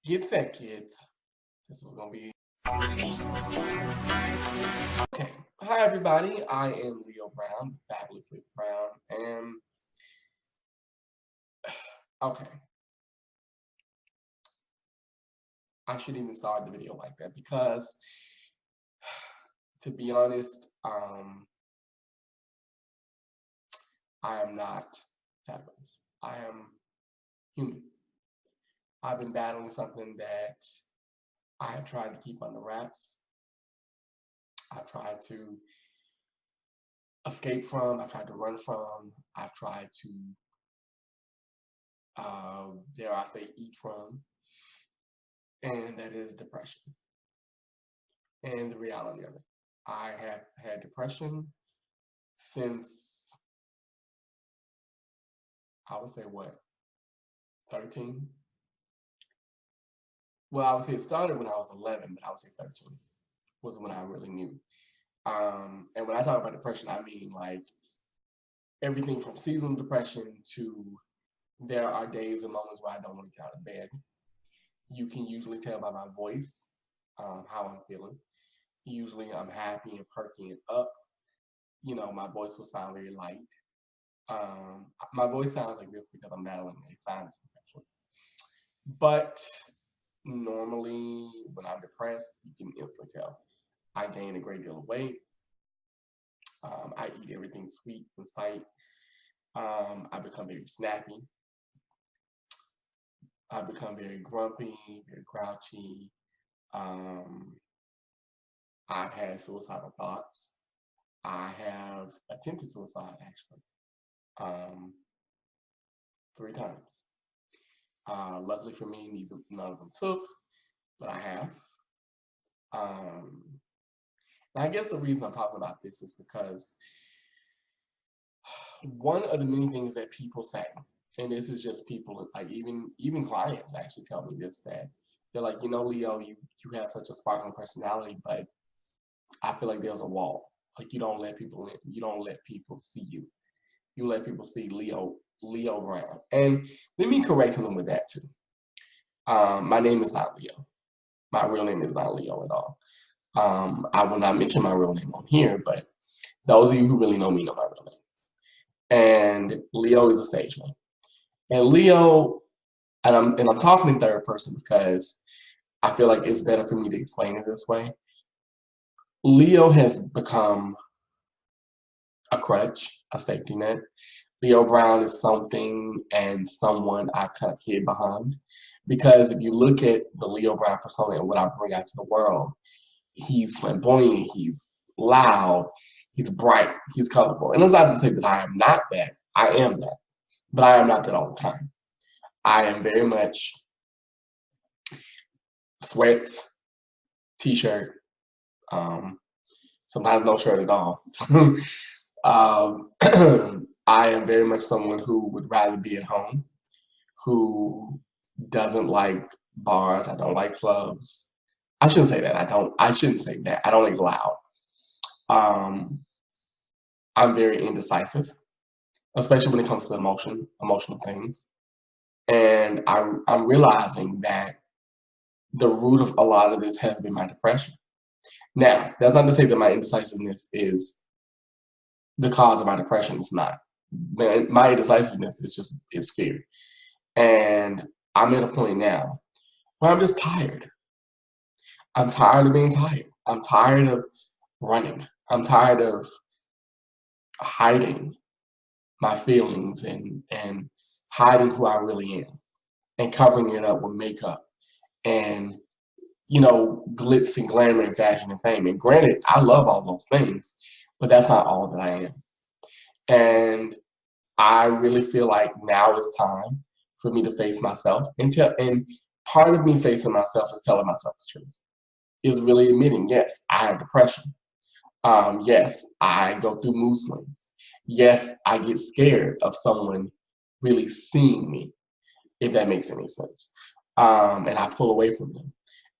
Get set, kids. This is gonna be okay. Hi, everybody. I am Leo Brown, Fabulous Leo Brown, and okay, I shouldn't even start the video like that because, to be honest, I am not fabulous. I am human. I've been battling something that I have tried to keep under wraps. I've tried to escape from. I've tried to run from. I've tried to dare I say, eat from, and that is depression. And the reality of it, I have had depression since, I would say, what, 13? Well, I would say it started when I was 11, but I would say 13 was when I really knew. And when I talk about depression, I mean like everything from seasonal depression to there are days and moments where I don't want to get out of bed. You can usually tell by my voice how I'm feeling. Usually I'm happy and perky and up. You know, my voice will sound very light. My voice sounds like this because I'm battling a sinus infection. But normally when I'm depressed, you can instantly tell. I gain a great deal of weight. I eat everything sweet in sight. I become very snappy. I become very grumpy, very grouchy. Um, I've had suicidal thoughts. I have attempted suicide actually, um, 3 times. Luckily for me, none of them took, but I have. Um, and I guess the reason I'm talking about this is because one of the many things that people say, and this is just people, like even clients actually tell me this, that they're like, you know, Leo, you have such a sparkling personality, but I feel like there's a wall. Like you don't let people in. You don't let people see you. You let people see Leo Brown. And let me correct them with that too. My name is not Leo. My real name is not Leo at all. I will not mention my real name on here, but those of you who really know me know my real name. And Leo is a stage name. And Leo, and I'm talking in third person because I feel like it's better for me to explain it this way. Leo has become a crutch, a safety net. Leo Brown is something and someone I've kind of hid behind. Because if you look at the Leo Brown persona and what I bring out to the world, he's flamboyant, he's loud, he's bright, he's colorful. And it's not to say that I am not that. I am that. But I am not that all the time. I am very much sweats, t-shirt, sometimes no shirt at all. I am very much someone who would rather be at home, who doesn't like bars. I don't like clubs. I shouldn't say that. I shouldn't say that. I don't like loud. Um, I'm very indecisive, especially when it comes to emotional things. And I'm realizing that the root of a lot of this has been my depression. Now, that's not to say that my indecisiveness is the cause of my depression. It's not. My indecisiveness is fear. And I'm at a point now where I'm just tired. I'm tired of being tired. I'm tired of running. I'm tired of hiding my feelings and hiding who I really am and covering it up with makeup and glitz and glamour and fashion and fame. And granted, I love all those things, but that's not all that I am. And I really feel like now is time for me to face myself and part of me facing myself is telling myself the truth. Is really admitting, yes, I have depression. Yes, I go through mood swings. Yes, I get scared of someone really seeing me, if that makes any sense. And I pull away from them.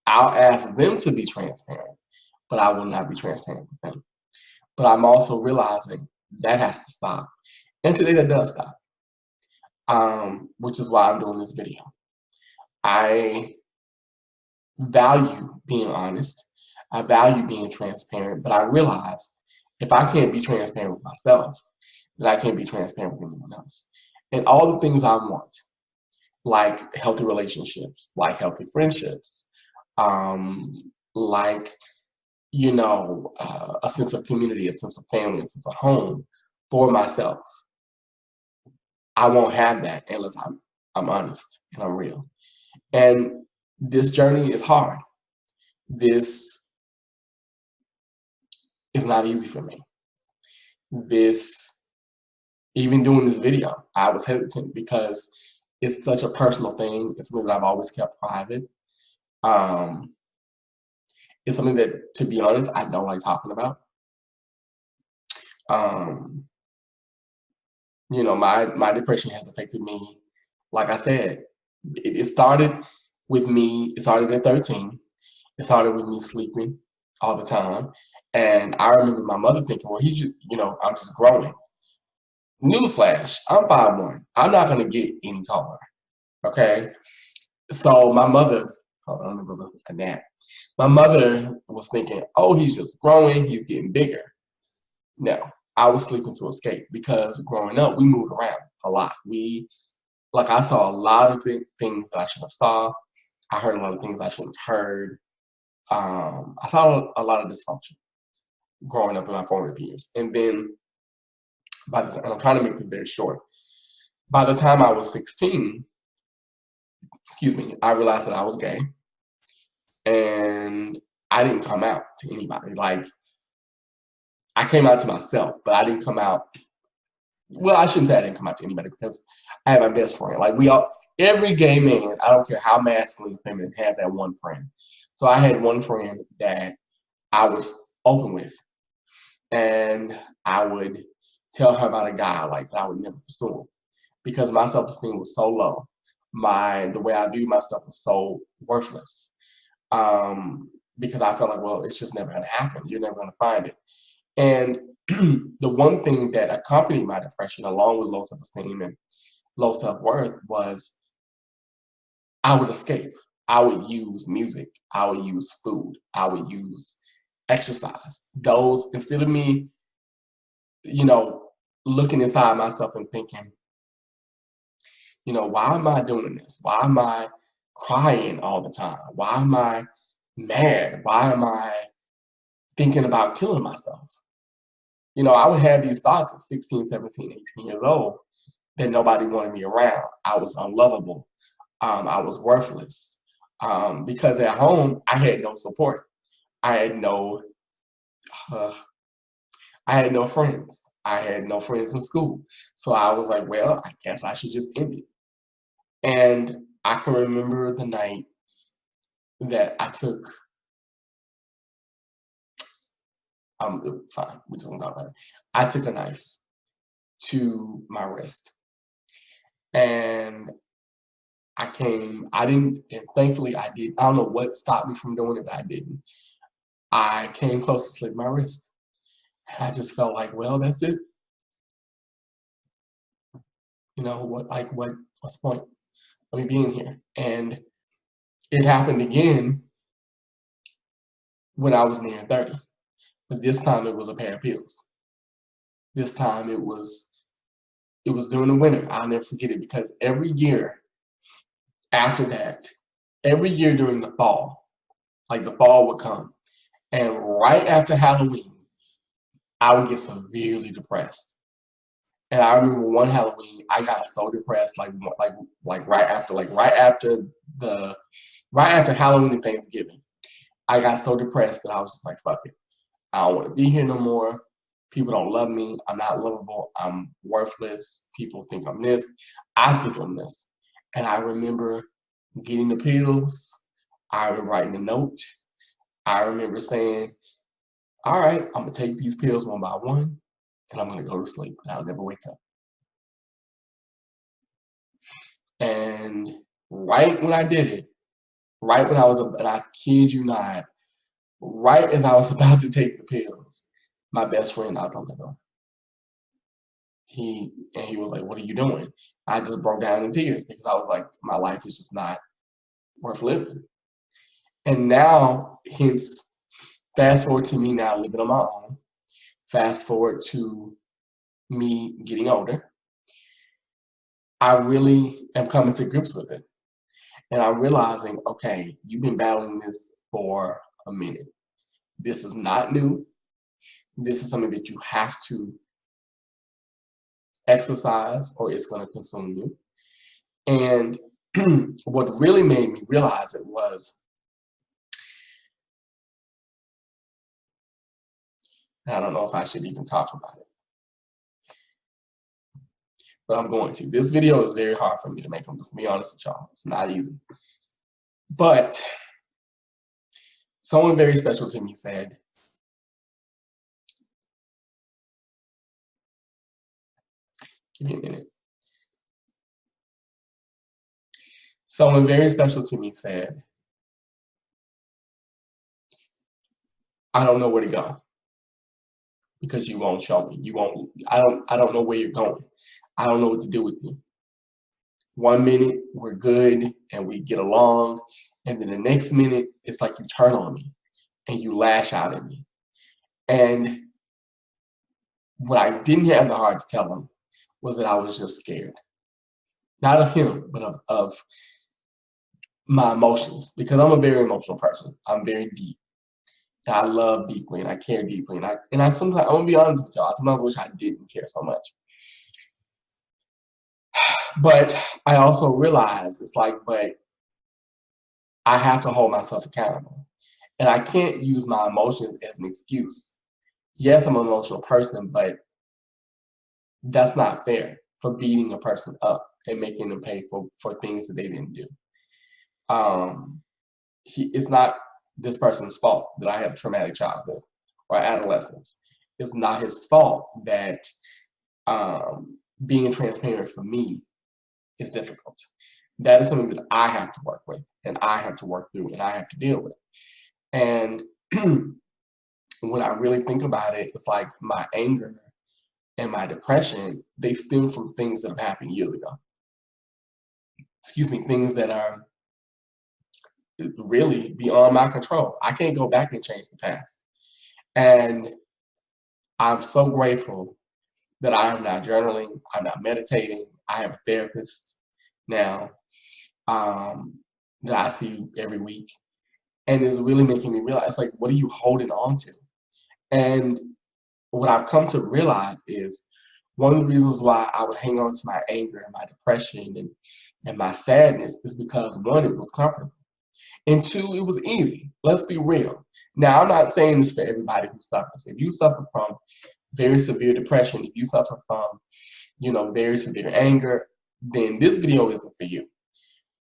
I'll ask them to be transparent, but I will not be transparent with them. But I'm also realizing that has to stop. And today that does stop, which is why I'm doing this video. I value being honest. I value being transparent, but I realize if I can't be transparent with myself, then I can't be transparent with anyone else. And all the things I want, like healthy relationships, like healthy friendships, like, a sense of community, a sense of family, a sense of home for myself. I won't have that unless I'm honest and I'm real. And this journey is hard. This is not easy for me. This, even doing this video, I was hesitant because it's such a personal thing. It's something that I've always kept private. Um, it's something that, to be honest, I don't like talking about. Um, my depression has affected me. Like I said, it started with me. It started at 13. It started with me sleeping all the time. And I remember my mother thinking, well, he's just, I'm just growing. Newsflash, I'm 5'1". I'm not gonna get any taller. Okay. So my mother, hold on, I'm gonna go a nap. My mother was thinking, oh, he's just growing, he's getting bigger. No, I was sleeping to escape because growing up, we moved around a lot. Like I saw a lot of things that I should have saw. I heard a lot of things I shouldn't have heard. I saw a lot of dysfunction growing up in my formative years. And then and I'm trying to make this very short. By the time I was 16, excuse me, I realized that I was gay, and I didn't come out to anybody. Like, I came out to myself, but I didn't come out. Well, I shouldn't say I didn't come out to anybody because I had my best friend. Like, every gay man, I don't care how masculine or feminine, has that one friend. So I had one friend that I was open with, and I would tell her about a guy like that I would never pursue him because my self-esteem was so low. The way I viewed myself was so worthless. Because I felt like, well, it's just never gonna happen. You're never gonna find it. And the one thing that accompanied my depression, along with low self-esteem and low self-worth, was I would escape. I would use music. I would use food. I would use exercise. Those, instead of me, you know, looking inside myself and thinking, why am I doing this? Why am I crying all the time? Why am I mad? Why am I thinking about killing myself? I would have these thoughts at 16, 17, 18 years old that nobody wanted me around. I was unlovable. I was worthless. Because at home, I had no support. I had no, uh, I had no friends. I had no friends in school. So I was like, well, I guess I should just end it. And I can remember the night that I took, fine, we just gonna talk about it. I took a knife to my wrist, and I didn't, and thankfully I did. I don't know what stopped me from doing it, but I didn't. I came close to slit my wrist. And I just felt like, well, that's it. What's the point of me being here? And it happened again when I was near 30. But this time it was a pair of pills. This time it was during the winter. I'll never forget it because every year after that, every year during the fall, like the fall would come, and right after Halloween, I would get severely depressed. And I remember one Halloween, I got so depressed, like the right after Halloween and Thanksgiving. I got so depressed that I was just like, fuck it. I don't want to be here no more. People don't love me. I'm not lovable. I'm worthless. People think I'm this. I think I'm this. And I remember getting the pills. I remember writing a note. I remember saying, all right, I'm going to take these pills one by one, and I'm going to go to sleep, and I'll never wake up. And right when I did it, right when and I kid you not, right as I was about to take the pills, my best friend knocked on the door. He was like, "What are you doing?" I just broke down in tears because I was like, "My life is just not worth living." And now, hence, fast forward to me now living on my own. Fast forward to me getting older. I really am coming to grips with it. And I'm realizing, okay, you've been battling this for a minute. This is not new. This is something that you have to exercise or it's going to consume you. And what really made me realize it was, I don't know if I should even talk about it, but I'm going to. This video is very hard for me to make. I'm just be honest with y'all. It's not easy. But someone very special to me said, give me a minute. Someone very special to me said, I don't know where to go because you won't show me. You won't, I don't know where you're going. I don't know what to do with you. 1 minute we're good and we get along, and then the next minute it's like you turn on me and you lash out at me. And what I didn't have the heart to tell him was that I was just scared. Not of him, but of my emotions, because I'm a very emotional person. I'm very deep. And I love deeply and I care deeply. And I sometimes, I'm gonna be honest with y'all, I sometimes wish I didn't care so much. But I also realize it's like, but I have to hold myself accountable. And I can't use my emotions as an excuse. Yes, I'm an emotional person, but that's not fair for beating a person up and making them pay for things that they didn't do. It's not this person's fault that I have traumatic childhood or adolescence. It's not his fault that being transparent for me is difficult. That is something that I have to work with and I have to work through and I have to deal with. And when I really think about it, it's like my anger and my depression, they stem from things that have happened years ago. Excuse me, things that are really beyond my control. I can't go back and change the past. And I'm so grateful that I am not journaling, I'm not meditating. I have a therapist now that I see every week. And it's really making me realize, like, what are you holding on to? And what I've come to realize is one of the reasons why I would hang on to my anger and my depression and my sadness is because one, it was comfortable. And two, it was easy. Let's be real. Now, I'm not saying this for everybody who suffers. If you suffer from very severe depression, if you suffer from, very severe anger, then this video isn't for you.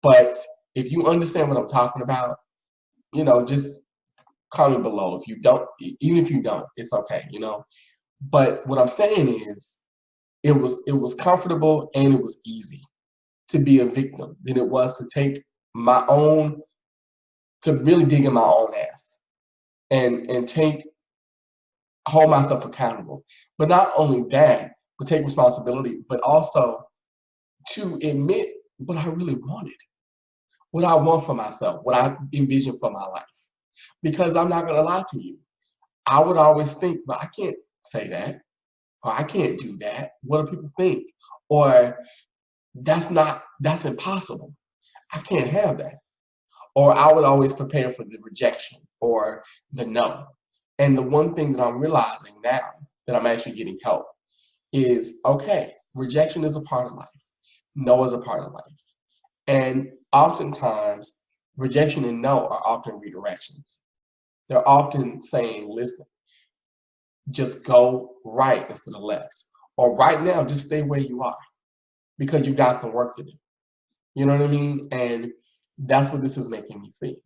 But if you understand what I'm talking about, just comment below. If you don't, even if you don't, it's okay, But what I'm saying is, it was comfortable and it was easy to be a victim than it was to take my own, to really dig in my own ass and hold myself accountable. But not only that, but take responsibility, but also to admit what I really wanted, what I want for myself, what I envision for my life. Because I'm not gonna lie to you, I would always think, but I can't say that, or I can't do that. What do people think? Or that's impossible. I can't have that. Or I would always prepare for the rejection or the no. And the one thing that I'm realizing now that I'm actually getting help is, okay, rejection is a part of life. No is a part of life. And oftentimes, rejection and no are often redirections. They're often saying, listen, just go right instead of left. Or right now, just stay where you are because you got some work to do. You know what I mean? And that's what this is making me see.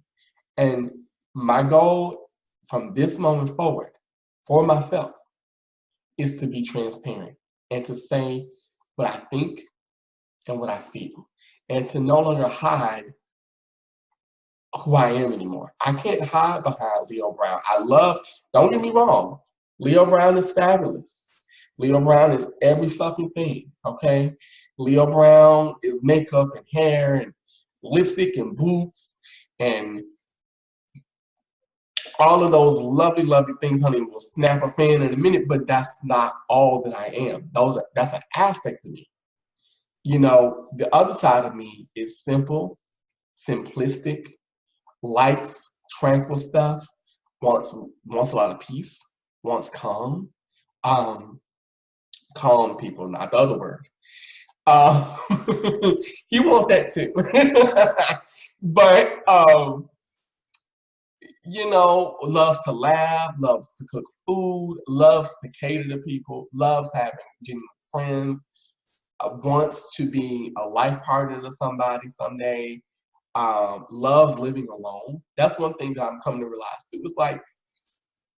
And my goal from this moment forward for myself is to be transparent and to say what I think and what I feel and to no longer hide who I am anymore. I can't hide behind Leo Brown. Don't get me wrong, Leo Brown is fabulous. Leo Brown is every fucking thing, okay? Leo Brown is makeup and hair and lipstick and boots and all of those lovely, lovely things, honey, will snap a fan in a minute, but that's not all that I am. That's an aspect of me. You know, the other side of me is simple, simplistic, likes tranquil stuff, wants a lot of peace, wants calm. Um, calm people, not the other word. Uh, he wants that too. But you know, loves to laugh, loves to cook food, loves to cater to people, loves having genuine friends, wants to be a life partner to somebody someday, loves living alone. That's one thing that I'm coming to realize too. It's like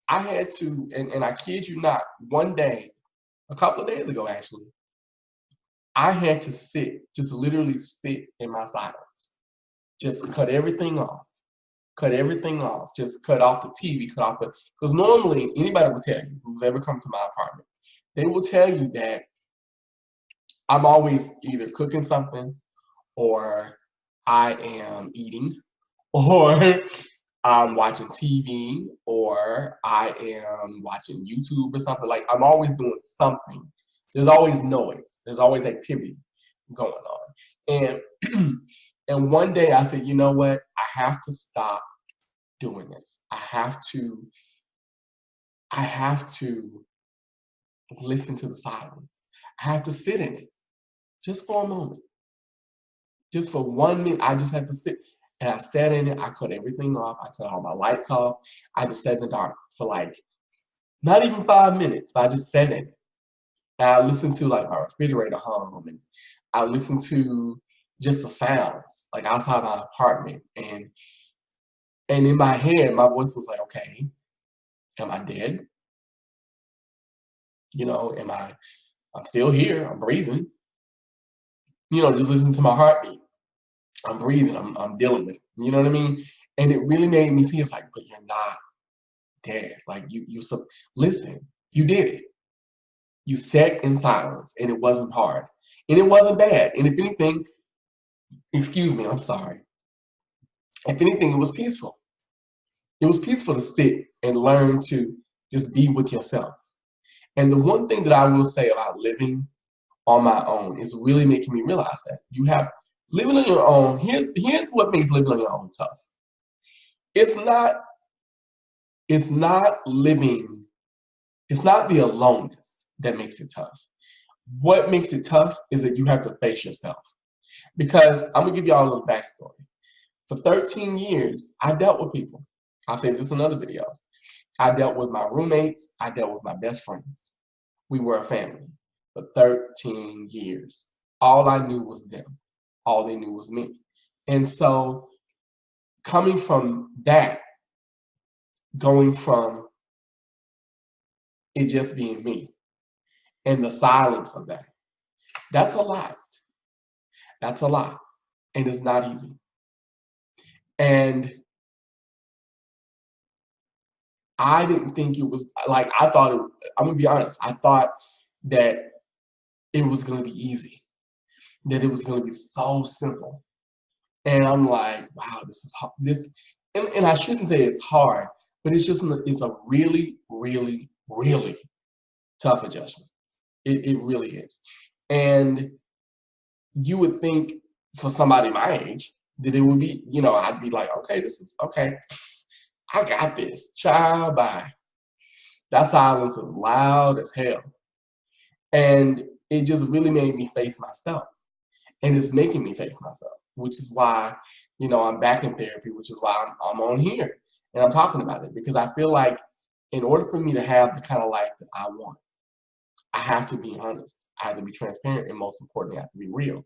I had to, and I kid you not, one day, a couple of days ago actually, I had to sit, just literally sit in my silence, just cut everything off. Cut everything off. Just cut off the TV, cut off the, because normally anybody will tell you who's ever come to my apartment, they will tell you that I'm always either cooking something or I am eating or I'm watching TV or I am watching YouTube or something. Like I'm always doing something. There's always noise. There's always activity going on. And and one day I said, you know what? I have to stop doing this. I have to listen to the silence. I have to sit in it just for a moment. Just for 1 minute, I just had to sit. And I sat in it. I cut everything off. I cut all my lights off. I just sat in the dark for like not even 5 minutes, but I just sat in it. And I listened to like my refrigerator hum, and I listened to just the sounds like outside my apartment. And in my head, my voice was like, okay, am I dead? You know, I'm still here, I'm breathing. You know, just listen to my heartbeat. I'm breathing, I'm dealing with it. You know what I mean? And it really made me see it's like, but you're not dead. Like listen, you did it. You sat in silence and it wasn't hard. And it wasn't bad. And if anything, excuse me, I'm sorry. If anything, it was peaceful. It was peaceful to sit and learn to just be with yourself. And the one thing that I will say about living on my own is really making me realize that you have living on your own. Here's what makes living on your own tough. It's not it's not living, it's not the aloneness that makes it tough. What makes it tough is that you have to face yourself. Because I'm gonna give y'all a little backstory. For 13 years, I dealt with people. I'll say this in other videos. I dealt with my roommates, I dealt with my best friends. We were a family for 13 years. All I knew was them. All they knew was me. And so coming from that, going from it just being me and the silence of that, that's a lot. That's a lot. And it's not easy. And I didn't think it was like I thought it, I'm gonna be honest, I thought that it was gonna be easy, that it was gonna be so simple. And I'm like, wow, this is hard. And I shouldn't say it's hard, but it's a really, really, really tough adjustment. It really is. And you would think for somebody my age that it would be, you know, I'd be like, okay, this is okay. I got this. Child, bye. That silence is loud as hell. And it just really made me face myself. And it's making me face myself, which is why, you know, I'm back in therapy, which is why I'm on here and I'm talking about it, because I feel like in order for me to have the kind of life that I want, I have to be honest. I have to be transparent, and most importantly, I have to be real.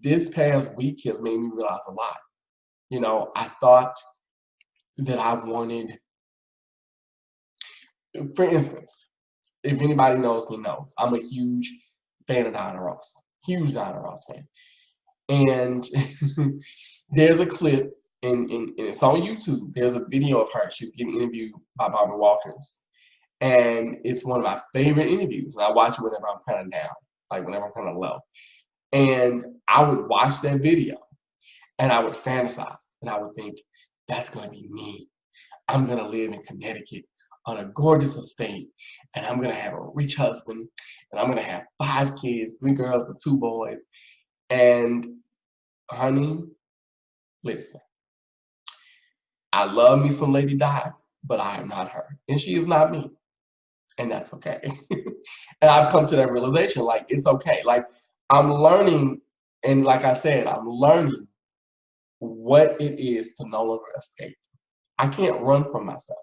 This past week has made me realize a lot. You know, I thought that I wanted, for instance, if anybody knows me knows, I'm a huge fan of Diana Ross, huge Diana Ross fan. And there's a clip and it's on YouTube. There's a video of her. She's getting interviewed by Barbara Walters. And it's one of my favorite interviews. And I watch it whenever I'm kind of down, like whenever I'm kind of low. And I would watch that video and I would fantasize and I would think, that's gonna be me. I'm gonna live in Connecticut on a gorgeous estate, and I'm gonna have a rich husband, and I'm gonna have 5 kids, 3 girls and 2 boys. And honey, listen, I love me some Lady Di, but I am not her, and she is not me, and that's okay. And I've come to that realization, like it's okay. Like I'm learning, and like I said, I'm learning what it is to no longer escape. I can't run from myself.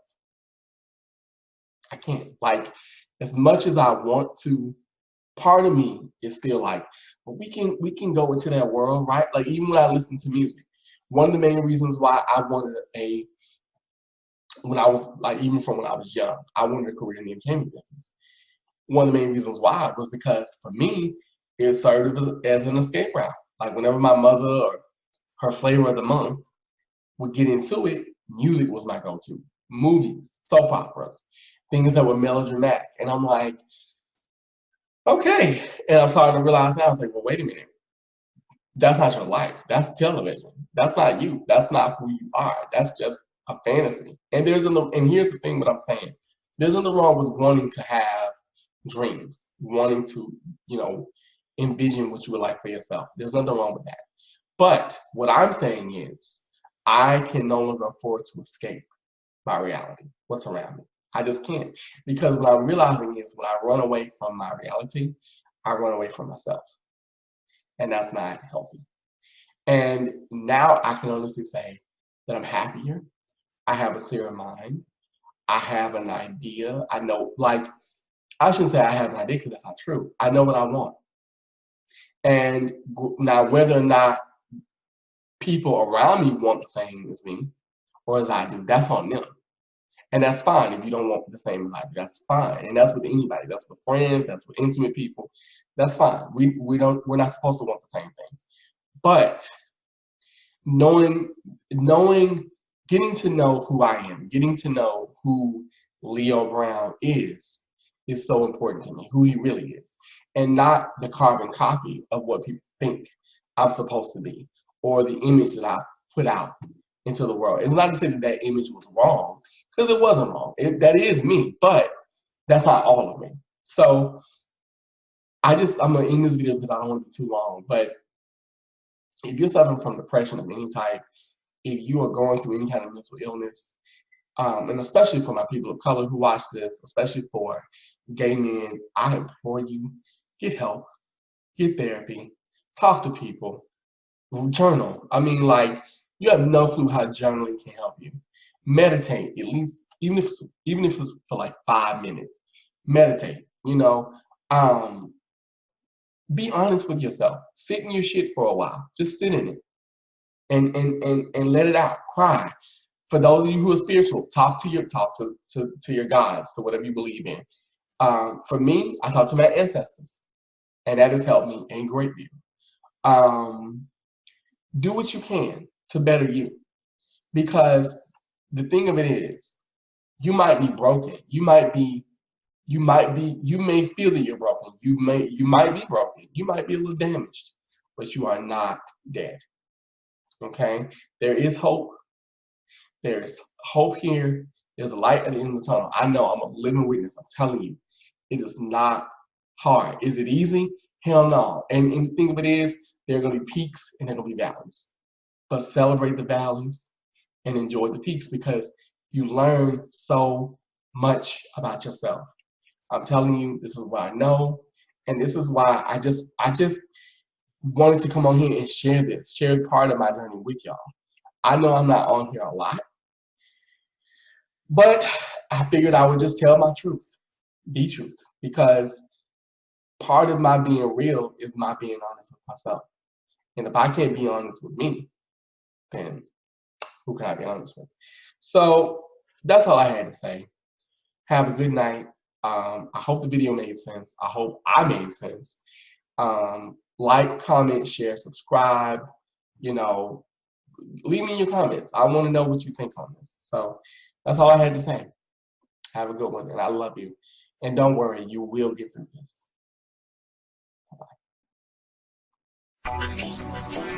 I can't. Like as much as I want to, part of me is still like, well, we can go into that world, right? Like even when I listen to music, one of the main reasons why I wanted a when I was like even from when I was young, I wanted a career in the entertainment business. One of the main reasons why was because for me, it served as an escape route. Like whenever my mother or her flavor of the month would get into it, music was my go-to. Movies, soap operas, things that were melodramatic. And I'm like, okay. And I'm starting to realize now, I was like, well, wait a minute. That's not your life. That's television. That's not you. That's not who you are. That's just a fantasy. And and here's the thing what I'm saying. There's nothing wrong with wanting to have dreams, wanting to, you know, envision what you would like for yourself. There's nothing wrong with that. But what I'm saying is I can no longer afford to escape my reality, what's around me. I just can't. Because what I'm realizing is when I run away from my reality, I run away from myself. And that's not healthy. And now I can honestly say that I'm happier. I have a clearer mind. I have an idea. I know, like, I shouldn't say I have an idea because that's not true. I know what I want. And now, whether or not people around me want the same as me or as I do, that's on them. And that's fine if you don't want the same as I do. That's fine. And that's with anybody. That's with friends. That's with intimate people. That's fine. We're not supposed to want the same things. But knowing getting to know who I am, getting to know who Leo Brown is so important to me, who he really is. And not the carbon copy of what people think I'm supposed to be or the image that I put out into the world. It's not to say that that image was wrong, because it wasn't wrong. That is me, but that's not all of me. So I'm gonna end this video because I don't want to be too long, but if you're suffering from depression of any type, if you are going through any kind of mental illness, and especially for my people of color who watch this, especially for gay men, I implore you, get help, get therapy, talk to people, journal. I mean, like, you have no clue how journaling can help you. Meditate, at least, even if it's for like 5 minutes. Meditate, you know. Be honest with yourself. Sit in your shit for a while. Just sit in it and let it out. Cry. For those of you who are spiritual, talk to your gods, to whatever you believe in. For me, I talk to my ancestors, and that has helped me a great deal. Do what you can to better you, because the thing of it is, you might be broken. You may feel that you're broken. You might be broken. You might be a little damaged, but you are not dead. Okay? There is hope. There is hope here. There's a light at the end of the tunnel. I know, I'm a living witness. I'm telling you, it is not hard. Is it easy? Hell no. And the thing of it is, there are going to be peaks and there are going to be valleys. But celebrate the valleys and enjoy the peaks, because you learn so much about yourself. I'm telling you, this is what I know, and this is why I just wanted to come on here and share part of my journey with y'all. I know I'm not on here a lot, but I figured I would just tell my truth, the truth, because part of my being real is my being honest with myself. And if I can't be honest with me, then who can I be honest with? So that's all I had to say. Have a good night. I hope the video made sense. I hope I made sense. Like, comment, share, subscribe. You know, leave me your comments. I want to know what you think on this. So that's all I had to say. Have a good one, and I love you. And don't worry, you will get through this. Bye-bye.